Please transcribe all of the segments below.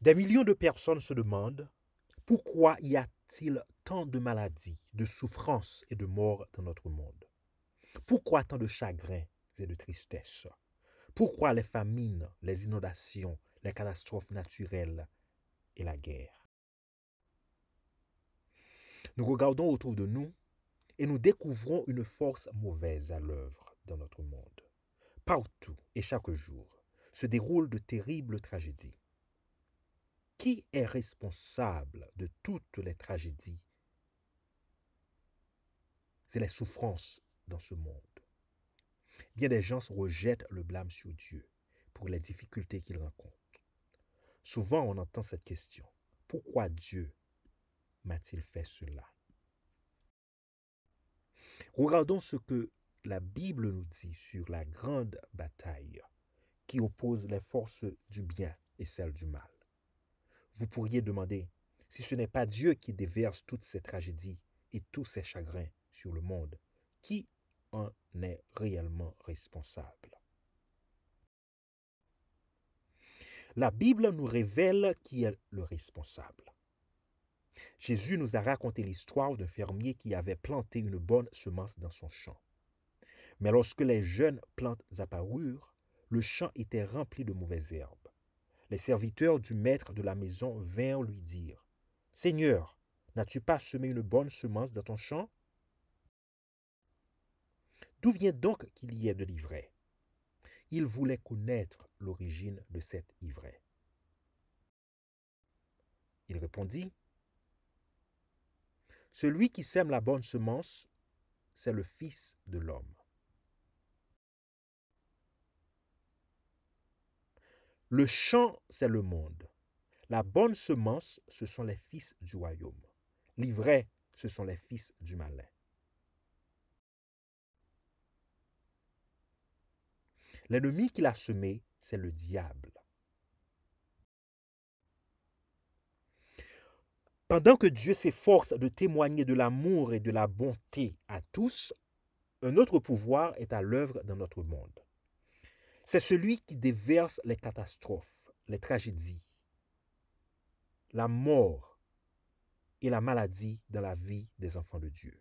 Des millions de personnes se demandent pourquoi y a-t-il tant de maladies, de souffrances et de morts dans notre monde? Pourquoi tant de chagrins et de tristesse? Pourquoi les famines, les inondations, les catastrophes naturelles et la guerre? Nous regardons autour de nous et nous découvrons une force mauvaise à l'œuvre dans notre monde. Partout et chaque jour se déroulent de terribles tragédies. Qui est responsable de toutes les tragédies et les souffrances dans ce monde? Bien des gens rejettent le blâme sur Dieu pour les difficultés qu'ils rencontrent. Souvent, on entend cette question. Pourquoi Dieu m'a-t-il fait cela? Regardons ce que la Bible nous dit sur la grande bataille qui oppose les forces du bien et celles du mal. Vous pourriez demander, si ce n'est pas Dieu qui déverse toutes ces tragédies et tous ces chagrins sur le monde, qui en est réellement responsable? La Bible nous révèle qui est le responsable. Jésus nous a raconté l'histoire d'un fermier qui avait planté une bonne semence dans son champ. Mais lorsque les jeunes plantes apparurent, le champ était rempli de mauvaises herbes. Les serviteurs du maître de la maison vinrent lui dire, « Seigneur, n'as-tu pas semé une bonne semence dans ton champ? D'où vient donc qu'il y ait de l'ivraie? » Il voulait connaître l'origine de cette ivraie. Il répondit, « Celui qui sème la bonne semence, c'est le Fils de l'homme. Le champ, c'est le monde. La bonne semence, ce sont les fils du royaume. L'ivraie, ce sont les fils du malin. » L'ennemi qu'il a semé, c'est le diable. Pendant que Dieu s'efforce de témoigner de l'amour et de la bonté à tous, un autre pouvoir est à l'œuvre dans notre monde. C'est celui qui déverse les catastrophes, les tragédies, la mort et la maladie dans la vie des enfants de Dieu.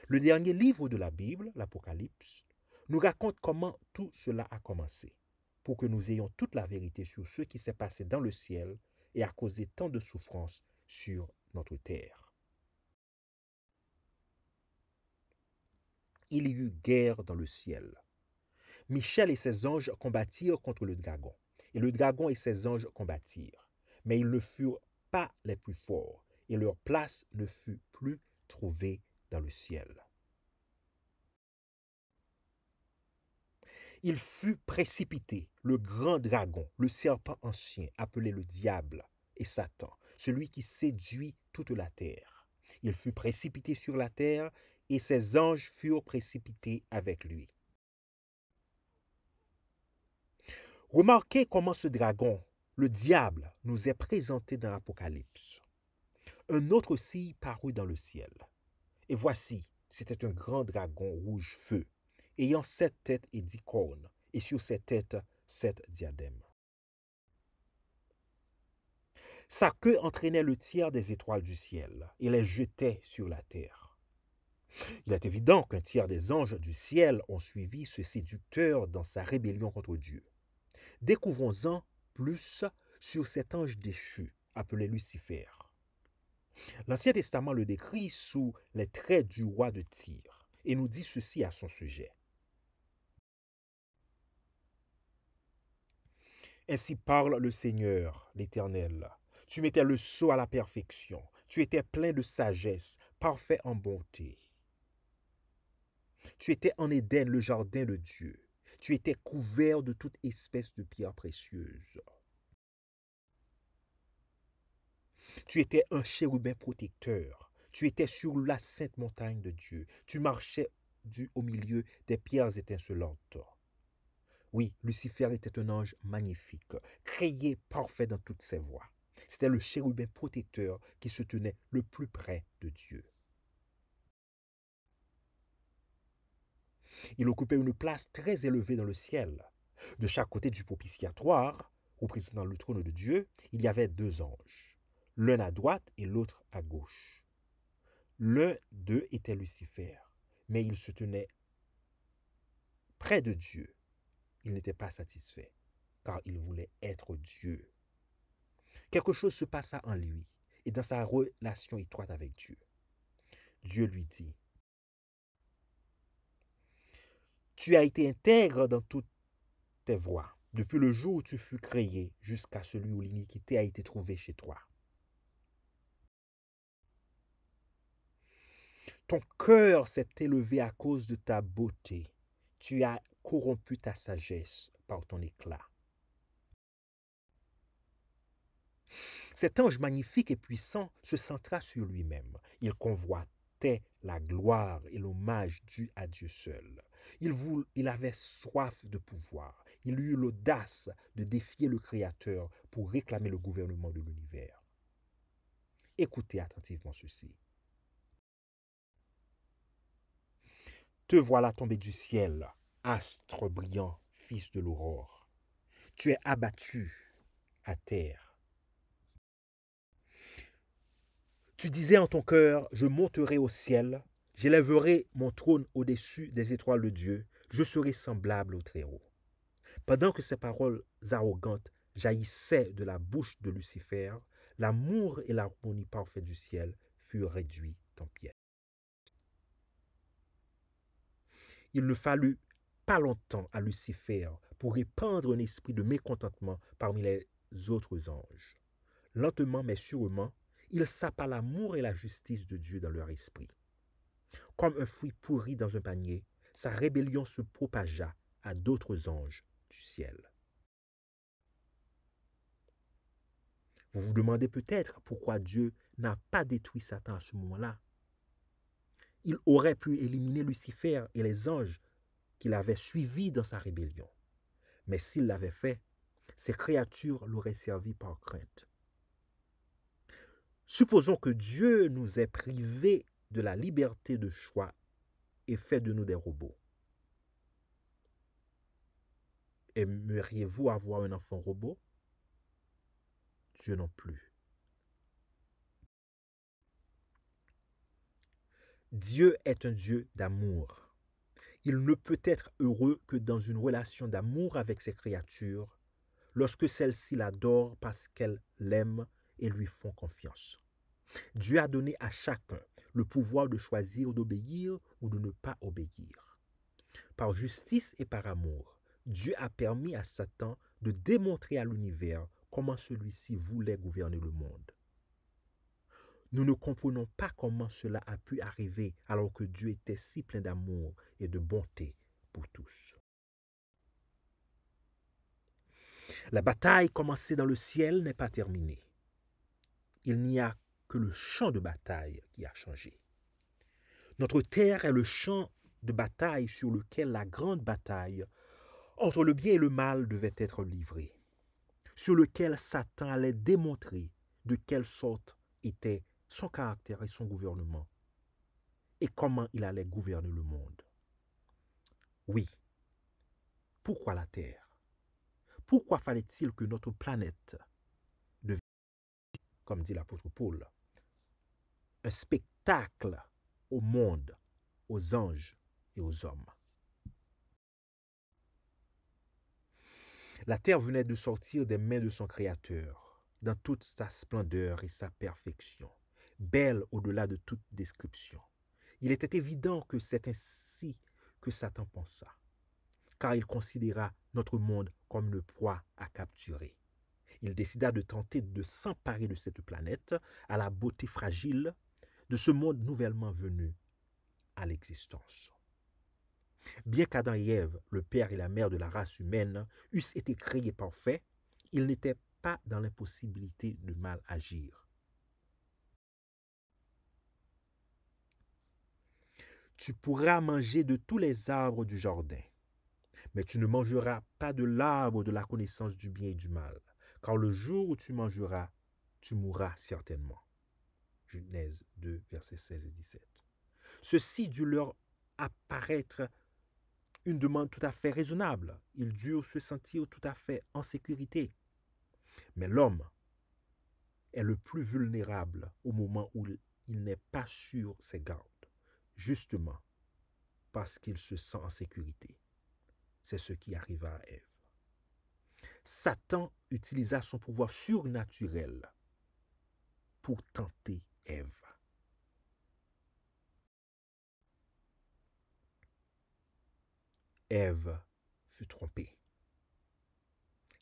Le dernier livre de la Bible, l'Apocalypse, nous raconte comment tout cela a commencé, pour que nous ayons toute la vérité sur ce qui s'est passé dans le ciel et a causé tant de souffrances sur notre terre. Il y eut guerre dans le ciel. Michel et ses anges combattirent contre le dragon, et le dragon et ses anges combattirent. Mais ils ne furent pas les plus forts, et leur place ne fut plus trouvée dans le ciel. Il fut précipité, le grand dragon, le serpent ancien, appelé le diable et Satan, celui qui séduit toute la terre. Il fut précipité sur la terre, et ses anges furent précipités avec lui. Remarquez comment ce dragon, le diable, nous est présenté dans l'Apocalypse. Un autre aussi parut dans le ciel. Et voici, c'était un grand dragon rouge feu, ayant 7 têtes et 10 cornes, et sur ses têtes 7 diadèmes. Sa queue entraînait le tiers des étoiles du ciel et les jetait sur la terre. Il est évident qu'un tiers des anges du ciel ont suivi ce séducteur dans sa rébellion contre Dieu. Découvrons-en plus sur cet ange déchu, appelé Lucifer. L'Ancien Testament le décrit sous les traits du roi de Tyr et nous dit ceci à son sujet. Ainsi parle le Seigneur, l'Éternel. Tu mettais le sceau à la perfection. Tu étais plein de sagesse, parfait en bonté. Tu étais en Éden, le jardin de Dieu. Tu étais couvert de toute espèce de pierres précieuses. Tu étais un chérubin protecteur. Tu étais sur la sainte montagne de Dieu. Tu marchais au milieu des pierres étincelantes. Oui, Lucifer était un ange magnifique, créé parfait dans toutes ses voies. C'était le chérubin protecteur qui se tenait le plus près de Dieu. Il occupait une place très élevée dans le ciel. De chaque côté du propitiatoire, représentant le trône de Dieu, il y avait deux anges, l'un à droite et l'autre à gauche. L'un d'eux était Lucifer, mais il se tenait près de Dieu. Il n'était pas satisfait, car il voulait être Dieu. Quelque chose se passa en lui et dans sa relation étroite avec Dieu. Dieu lui dit, « Tu as été intègre dans toutes tes voies, depuis le jour où tu fus créé jusqu'à celui où l'iniquité a été trouvée chez toi. Ton cœur s'est élevé à cause de ta beauté. Tu as corrompu ta sagesse par ton éclat. » Cet ange magnifique et puissant se centra sur lui-même. Il convoitait la gloire et l'hommage dû à Dieu seul. Il avait soif de pouvoir. Il eut l'audace de défier le Créateur pour réclamer le gouvernement de l'univers. Écoutez attentivement ceci. Te voilà tombé du ciel, astre brillant, fils de l'aurore. Tu es abattu à terre. Tu disais en ton cœur, je monterai au ciel, j'élèverai mon trône au-dessus des étoiles de Dieu, je serai semblable au Très-Haut. Pendant que ces paroles arrogantes jaillissaient de la bouche de Lucifer, l'amour et l'harmonie parfaite du ciel furent réduits en pièces. Il ne fallut pas longtemps à Lucifer pour répandre un esprit de mécontentement parmi les autres anges. Lentement mais sûrement, il sapa l'amour et la justice de Dieu dans leur esprit. Comme un fruit pourri dans un panier, sa rébellion se propagea à d'autres anges du ciel. Vous vous demandez peut-être pourquoi Dieu n'a pas détruit Satan à ce moment-là. Il aurait pu éliminer Lucifer et les anges qu'il avait suivis dans sa rébellion. Mais s'il l'avait fait, ces créatures l'auraient servi par crainte. Supposons que Dieu nous ait privés de la liberté de choix et fait de nous des robots. Aimeriez-vous avoir un enfant robot? Dieu non plus. Dieu est un Dieu d'amour. Il ne peut être heureux que dans une relation d'amour avec ses créatures, lorsque celles-ci l'adorent parce qu'elles l'aiment et lui font confiance. Dieu a donné à chacun le pouvoir de choisir d'obéir ou de ne pas obéir. Par justice et par amour, Dieu a permis à Satan de démontrer à l'univers comment celui-ci voulait gouverner le monde. Nous ne comprenons pas comment cela a pu arriver alors que Dieu était si plein d'amour et de bonté pour tous. La bataille commencée dans le ciel n'est pas terminée. Il n'y a que le champ de bataille qui a changé. Notre terre est le champ de bataille sur lequel la grande bataille entre le bien et le mal devait être livrée, sur lequel Satan allait démontrer de quelle sorte était son caractère et son gouvernement, et comment il allait gouverner le monde. Oui, pourquoi la Terre? Pourquoi fallait-il que notre planète devienne, comme dit l'apôtre Paul, un spectacle au monde, aux anges et aux hommes? La terre venait de sortir des mains de son Créateur, dans toute sa splendeur et sa perfection, belle au-delà de toute description. Il était évident que c'est ainsi que Satan pensa, car il considéra notre monde comme une proie à capturer. Il décida de tenter de s'emparer de cette planète à la beauté fragile de ce monde nouvellement venu à l'existence. Bien qu'Adam et Ève, le père et la mère de la race humaine, eussent été créés parfaits, ils n'étaient pas dans l'impossibilité de mal agir. Tu pourras manger de tous les arbres du jardin, mais tu ne mangeras pas de l'arbre de la connaissance du bien et du mal, car le jour où tu mangeras, tu mourras certainement. Genèse 2, versets 16 et 17. Ceci dut leur apparaître une demande tout à fait raisonnable. Ils durent se sentir tout à fait en sécurité. Mais l'homme est le plus vulnérable au moment où il n'est pas sur ses gardes, justement parce qu'il se sent en sécurité. C'est ce qui arriva à Ève. Satan utilisa son pouvoir surnaturel pour tenter Ève. Ève fut trompée.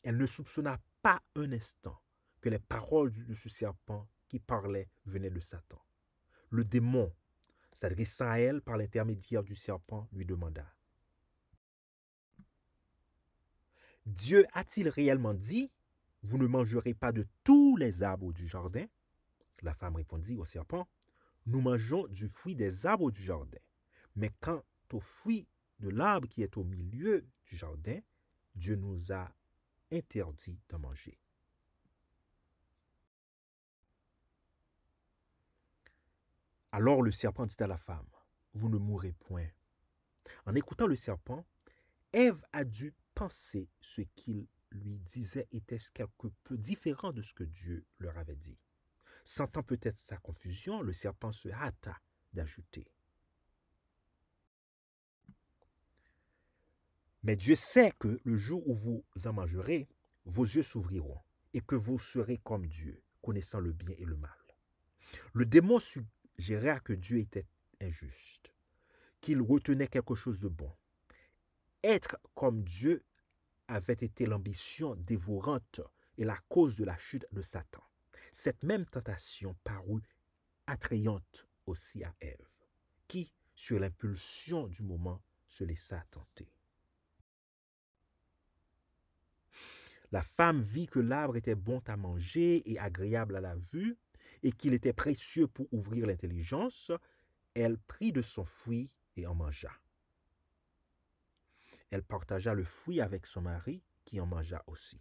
Elle ne soupçonna pas un instant que les paroles de ce serpent qui parlait venaient de Satan. Le démon, s'adressant à elle par l'intermédiaire du serpent, lui demanda: Dieu a-t-il réellement dit, vous ne mangerez pas de tous les arbres du jardin? La femme répondit au serpent: Nous mangeons du fruit des arbres du jardin. Mais quant au fruit de l'arbre qui est au milieu du jardin, Dieu nous a interdit d'en manger. Alors le serpent dit à la femme: Vous ne mourrez point. En écoutant le serpent, Ève a dû penser ce qu'il lui disait était quelque peu différent de ce que Dieu leur avait dit. Sentant peut-être sa confusion, le serpent se hâta d'ajouter: Mais Dieu sait que le jour où vous en mangerez, vos yeux s'ouvriront et que vous serez comme Dieu, connaissant le bien et le mal. Le démon suggéra que Dieu était injuste, qu'il retenait quelque chose de bon. Être comme Dieu avait été l'ambition dévorante et la cause de la chute de Satan. Cette même tentation parut attrayante aussi à Ève, qui, sur l'impulsion du moment, se laissa tenter. La femme vit que l'arbre était bon à manger et agréable à la vue, et qu'il était précieux pour ouvrir l'intelligence. Elle prit de son fruit et en mangea. Elle partagea le fruit avec son mari, qui en mangea aussi.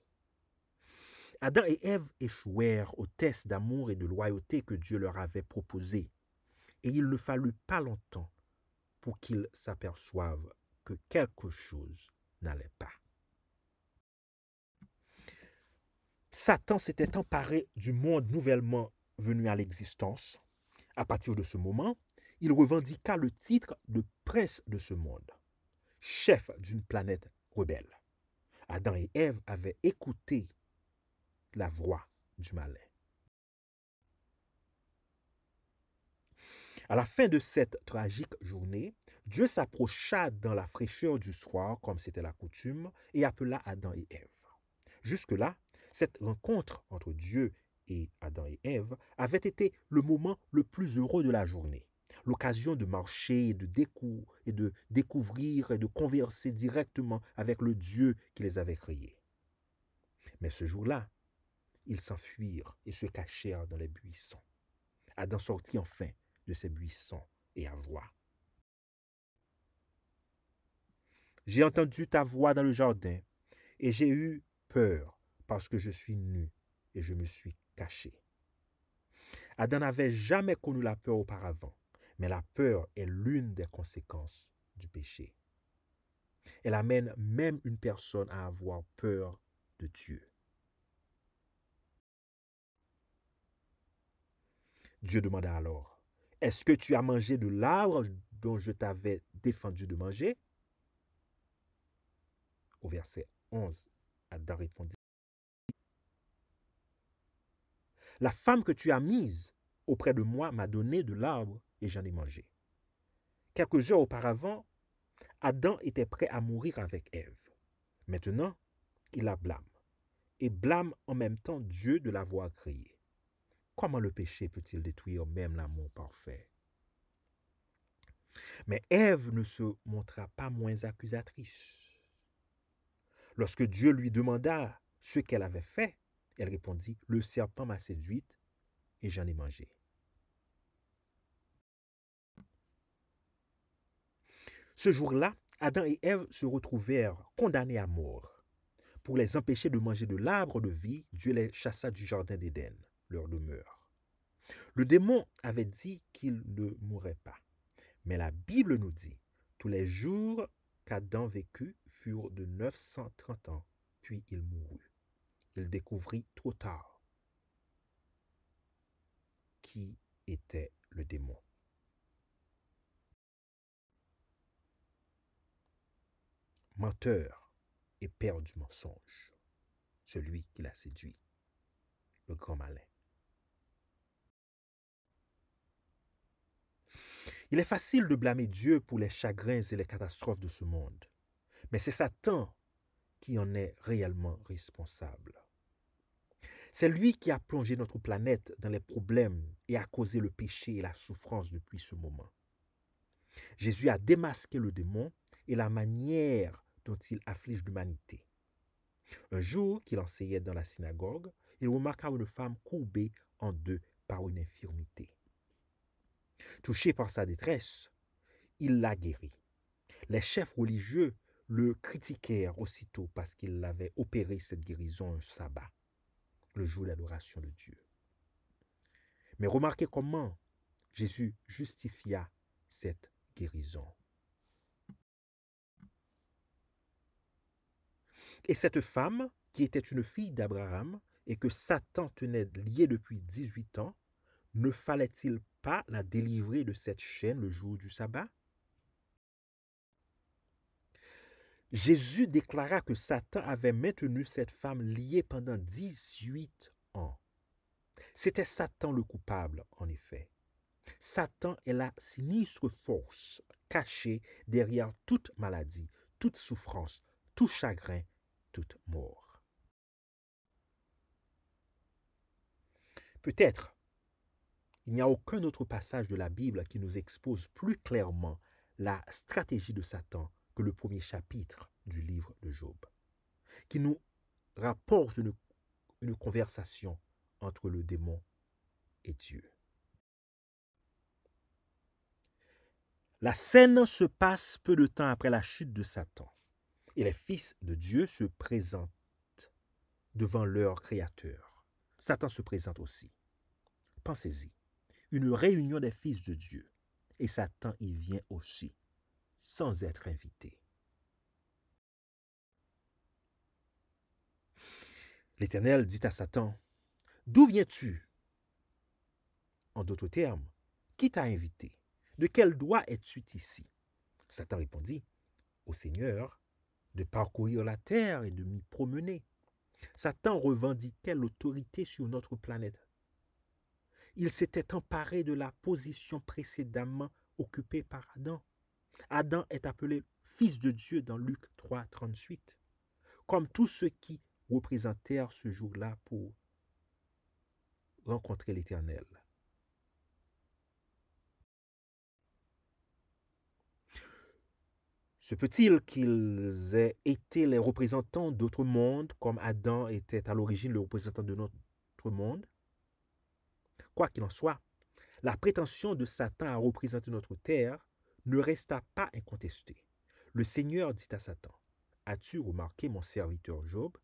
Adam et Ève échouèrent au test d'amour et de loyauté que Dieu leur avait proposé, et il ne fallut pas longtemps pour qu'ils s'aperçoivent que quelque chose n'allait pas. Satan s'était emparé du monde nouvellement venu à l'existence. À partir de ce moment, il revendiqua le titre de prince de ce monde, chef d'une planète rebelle. Adam et Ève avaient écouté la voix du malin. À la fin de cette tragique journée, Dieu s'approcha dans la fraîcheur du soir, comme c'était la coutume, et appela Adam et Ève. Jusque-là, cette rencontre entre Dieu et Adam et Ève avait été le moment le plus heureux de la journée. L'occasion de marcher et de découvrir et de converser directement avec le Dieu qui les avait créés. Mais ce jour-là, ils s'enfuirent et se cachèrent dans les buissons. Adam sortit enfin de ces buissons et à voix: J'ai entendu ta voix dans le jardin et j'ai eu peur parce que je suis nu et je me suis caché. Adam n'avait jamais connu la peur auparavant, mais la peur est l'une des conséquences du péché. Elle amène même une personne à avoir peur de Dieu. Dieu demanda alors: Est-ce que tu as mangé de l'arbre dont je t'avais défendu de manger? Au verset 11, Adam répondit: La femme que tu as mise auprès de moi m'a donné de l'arbre et j'en ai mangé. Quelques heures auparavant, Adam était prêt à mourir avec Ève. Maintenant, il la blâme et blâme en même temps Dieu de l'avoir créé. Comment le péché peut-il détruire même l'amour parfait? Mais Ève ne se montra pas moins accusatrice. Lorsque Dieu lui demanda ce qu'elle avait fait, elle répondit: Le serpent m'a séduite et j'en ai mangé. Ce jour-là, Adam et Ève se retrouvèrent condamnés à mort. Pour les empêcher de manger de l'arbre de vie, Dieu les chassa du jardin d'Éden, leur demeure. Le démon avait dit qu'ils ne mourraient pas. Mais la Bible nous dit: tous les jours qu'Adam vécut furent de 930 ans, puis il mourut. il découvrit trop tard qui était le démon. Menteur et père du mensonge, celui qui l'a séduit, le grand malin. Il est facile de blâmer Dieu pour les chagrins et les catastrophes de ce monde, mais c'est Satan qui en est réellement responsable. C'est lui qui a plongé notre planète dans les problèmes et a causé le péché et la souffrance depuis ce moment. Jésus a démasqué le démon et la manière dont il afflige l'humanité. Un jour qu'il enseignait dans la synagogue, il remarqua une femme courbée en deux par une infirmité. Touché par sa détresse, il la guérit. Les chefs religieux le critiquèrent aussitôt parce qu'il avait opéré cette guérison un sabbat, le jour d'adoration de Dieu. Mais remarquez comment Jésus justifia cette guérison. Et cette femme, qui était une fille d'Abraham et que Satan tenait liée depuis 18 ans, ne fallait-il pas la délivrer de cette chaîne le jour du sabbat? Jésus déclara que Satan avait maintenu cette femme liée pendant 18 ans. C'était Satan le coupable, en effet. Satan est la sinistre force cachée derrière toute maladie, toute souffrance, tout chagrin, toute mort. Peut-être, il n'y a aucun autre passage de la Bible qui nous expose plus clairement la stratégie de Satan que le premier chapitre du livre de Job, qui nous rapporte une conversation entre le démon et Dieu. La scène se passe peu de temps après la chute de Satan, et les fils de Dieu se présentent devant leur Créateur. Satan se présente aussi. Pensez-y, une réunion des fils de Dieu, et Satan y vient aussi, sans être invité. L'Éternel dit à Satan, « D'où viens-tu » En d'autres termes, qui t'a invité? De quel droit es-tu ici? Satan répondit, « Au Seigneur, de parcourir la terre et de m'y promener. » Satan revendiquait l'autorité sur notre planète. Il s'était emparé de la position précédemment occupée par Adam. Adam est appelé fils de Dieu dans Luc 3, 38, comme tous ceux qui représentèrent ce jour-là pour rencontrer l'Éternel. Se peut-il qu'ils aient été les représentants d'autres mondes, comme Adam était à l'origine le représentant de notre monde? Quoi qu'il en soit, la prétention de Satan à représenter notre terre ne resta pas incontestée. Le Seigneur dit à Satan, « As-tu remarqué mon serviteur Job?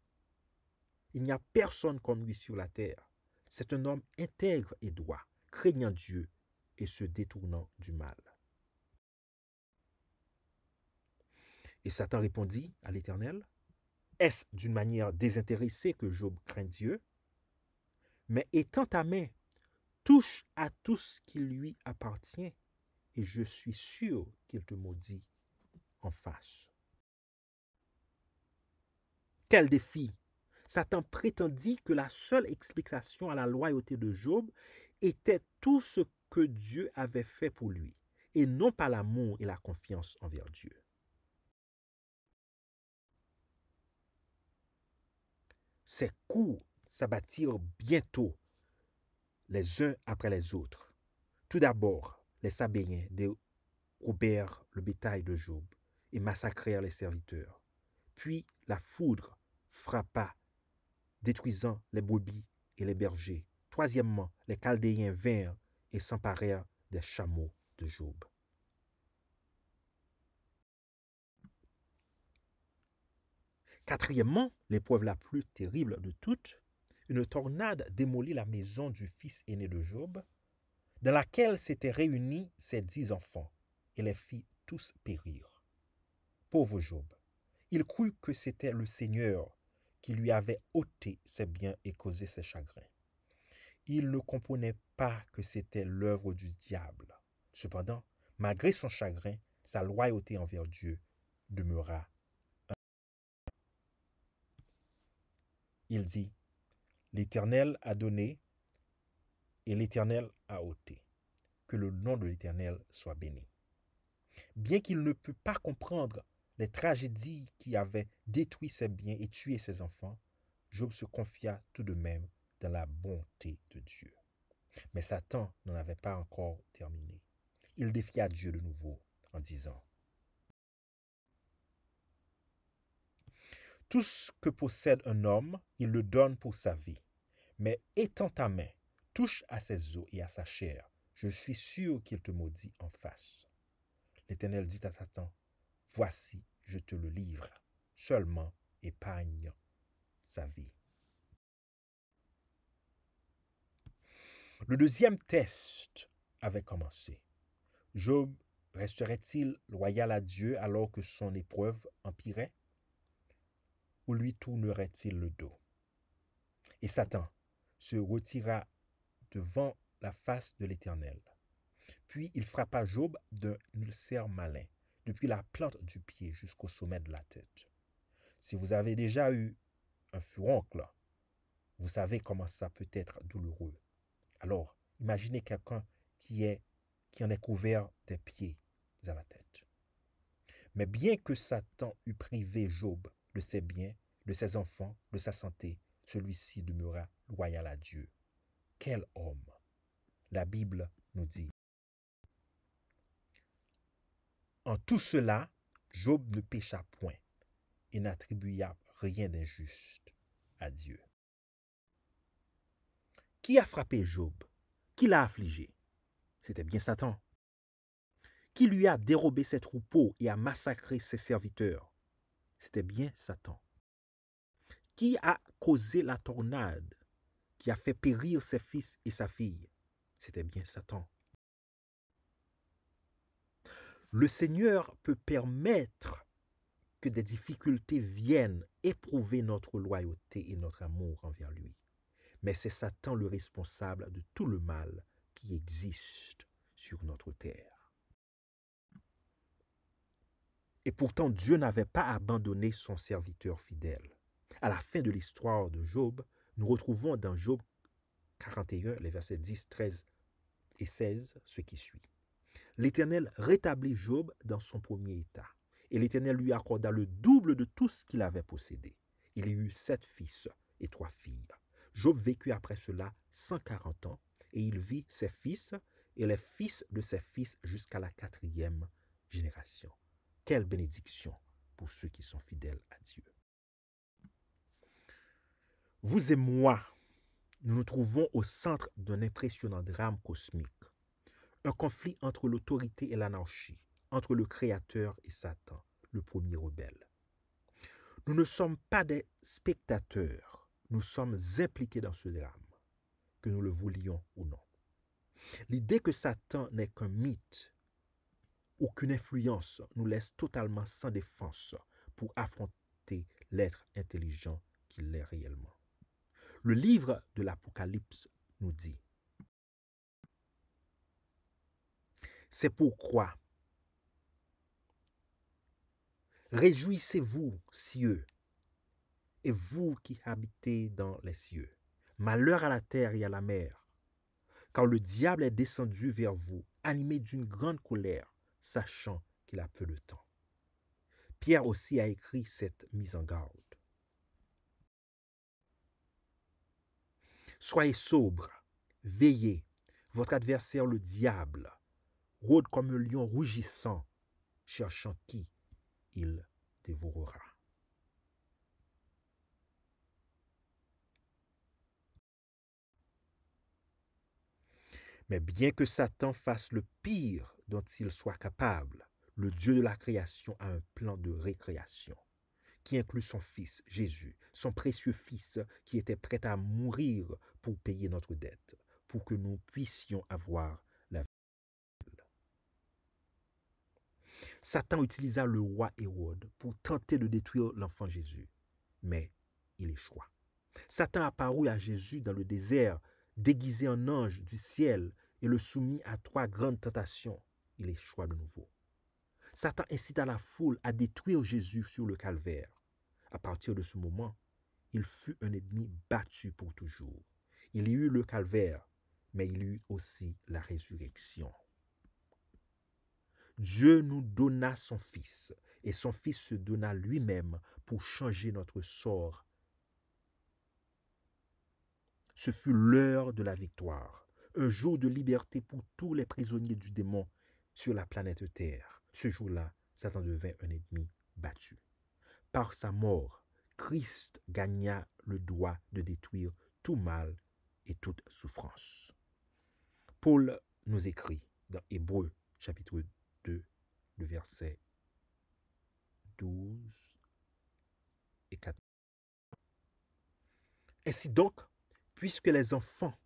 Il n'y a personne comme lui sur la terre. C'est un homme intègre et droit, craignant Dieu et se détournant du mal. » Et Satan répondit à l'Éternel, « Est-ce d'une manière désintéressée que Job craint Dieu? Mais étends ta main, touche à tout ce qui lui appartient, et je suis sûr qu'il te maudit en face. » Quel défi! Satan prétendit que la seule explication à la loyauté de Job était tout ce que Dieu avait fait pour lui, et non pas l'amour et la confiance envers Dieu. Ces coups s'abattirent bientôt les uns après les autres. Tout d'abord, les Sabéens dérobèrent le bétail de Job et massacrèrent les serviteurs. Puis la foudre frappa, détruisant les brebis et les bergers. Troisièmement, les Chaldéens vinrent et s'emparèrent des chameaux de Job. Quatrièmement, l'épreuve la plus terrible de toutes, une tornade démolit la maison du fils aîné de Job, dans laquelle s'étaient réunis ses 10 enfants, et les fit tous périr. Pauvre Job, il crut que c'était le Seigneur qui lui avait ôté ses biens et causé ses chagrins. Il ne comprenait pas que c'était l'œuvre du diable. Cependant, malgré son chagrin, sa loyauté envers Dieu demeura. Il dit, l'Éternel a donné et l'Éternel a ôté. Que le nom de l'Éternel soit béni. Bien qu'il ne pût pas comprendre les tragédies qui avaient détruit ses biens et tué ses enfants, Job se confia tout de même dans la bonté de Dieu. Mais Satan n'en avait pas encore terminé. Il défia Dieu de nouveau en disant, tout ce que possède un homme, il le donne pour sa vie. Mais étends ta main, touche à ses os et à sa chair. Je suis sûr qu'il te maudit en face. L'Éternel dit à Satan, voici, je te le livre. Seulement épargne sa vie. Le deuxième test avait commencé. Job resterait-il loyal à Dieu alors que son épreuve empirait? Ou lui tournerait-il le dos? Et Satan se retira devant la face de l'Éternel. Puis il frappa Job d'un ulcère malin, depuis la plante du pied jusqu'au sommet de la tête. Si vous avez déjà eu un furoncle, vous savez comment ça peut être douloureux. Alors, imaginez quelqu'un qui en est couvert des pieds à la tête. Mais bien que Satan eût privé Job de ses biens, de ses enfants, de sa santé, celui-ci demeura loyal à Dieu. Quel homme! La Bible nous dit. En tout cela, Job ne pécha point et n'attribua rien d'injuste à Dieu. Qui a frappé Job? Qui l'a affligé? C'était bien Satan. Qui lui a dérobé ses troupeaux et a massacré ses serviteurs? C'était bien Satan. Qui a causé la tornade, qui a fait périr ses fils et sa fille? C'était bien Satan. Le Seigneur peut permettre que des difficultés viennent éprouver notre loyauté et notre amour envers lui. Mais c'est Satan le responsable de tout le mal qui existe sur notre terre. Et pourtant, Dieu n'avait pas abandonné son serviteur fidèle. À la fin de l'histoire de Job, nous retrouvons dans Job 41, les versets 10, 13 et 16, ce qui suit. L'Éternel rétablit Job dans son premier état, et l'Éternel lui accorda le double de tout ce qu'il avait possédé. Il y eut 7 fils et 3 filles. Job vécut après cela 140 ans, et il vit ses fils et les fils de ses fils jusqu'à la 4e génération. Quelle bénédiction pour ceux qui sont fidèles à Dieu. Vous et moi, nous nous trouvons au centre d'un impressionnant drame cosmique. Un conflit entre l'autorité et l'anarchie, entre le Créateur et Satan, le premier rebelle. Nous ne sommes pas des spectateurs, nous sommes impliqués dans ce drame, que nous le voulions ou non. L'idée que Satan n'est qu'un mythe, aucune influence, nous laisse totalement sans défense pour affronter l'être intelligent qu'il est réellement. Le livre de l'Apocalypse nous dit, c'est pourquoi réjouissez-vous, cieux, et vous qui habitez dans les cieux. Malheur à la terre et à la mer, car le diable est descendu vers vous, animé d'une grande colère, sachant qu'il a peu de temps. Pierre aussi a écrit cette mise en garde. Soyez sobres, veillez, votre adversaire le diable rôde comme un lion rougissant, cherchant qui il dévorera. Mais bien que Satan fasse le pire dont il soit capable, le Dieu de la création a un plan de récréation qui inclut son Fils, Jésus, son précieux Fils qui était prêt à mourir pour payer notre dette, pour que nous puissions avoir la vie. Satan utilisa le roi Hérode pour tenter de détruire l'enfant Jésus, mais il échoua. Satan apparut à Jésus dans le désert, déguisé en ange du ciel, et le soumit à 3 grandes tentations. Il échoua de nouveau. Satan incita la foule à détruire Jésus sur le calvaire. À partir de ce moment, il fut un ennemi battu pour toujours. Il y eut le calvaire, mais il y eut aussi la résurrection. Dieu nous donna son Fils, et son Fils se donna lui-même pour changer notre sort. Ce fut l'heure de la victoire, un jour de liberté pour tous les prisonniers du démon sur la planète Terre. Ce jour-là, Satan devint un ennemi battu. Par sa mort, Christ gagna le droit de détruire tout mal et toute souffrance. Paul nous écrit dans Hébreux chapitre 2, le verset 12 et 14. Ainsi donc, puisque les enfants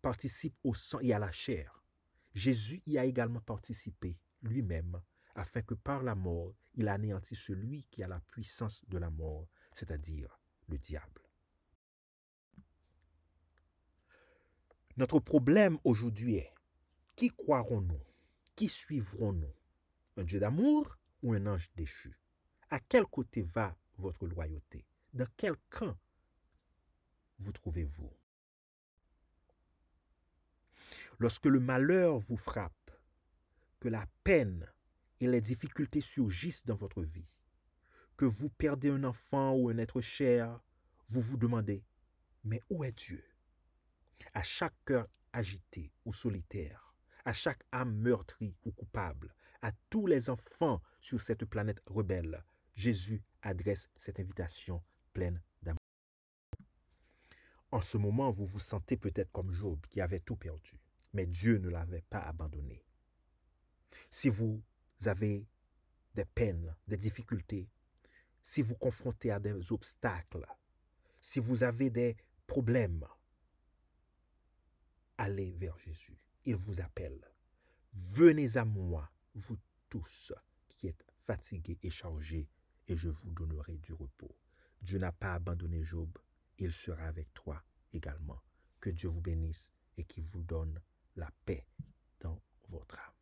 participent au sang et à la chair, Jésus y a également participé lui-même, afin que par la mort, il anéantisse celui qui a la puissance de la mort, c'est-à-dire le diable. Notre problème aujourd'hui est, qui croirons-nous? Qui suivrons-nous? Un Dieu d'amour ou un ange déchu? À quel côté va votre loyauté? Dans quel camp vous trouvez-vous? Lorsque le malheur vous frappe, que la peine et les difficultés surgissent dans votre vie, que vous perdez un enfant ou un être cher, vous vous demandez, mais où est Dieu? À chaque cœur agité ou solitaire, à chaque âme meurtrie ou coupable, à tous les enfants sur cette planète rebelle, Jésus adresse cette invitation pleine d'amour. En ce moment, vous vous sentez peut-être comme Job qui avait tout perdu, mais Dieu ne l'avait pas abandonné. Si vous avez des peines, des difficultés, si vous confrontez à des obstacles, si vous avez des problèmes, allez vers Jésus. Il vous appelle. Venez à moi, vous tous qui êtes fatigués et chargés, et je vous donnerai du repos. Dieu n'a pas abandonné Job, il sera avec toi également. Que Dieu vous bénisse et qu'il vous donne la paix dans votre âme.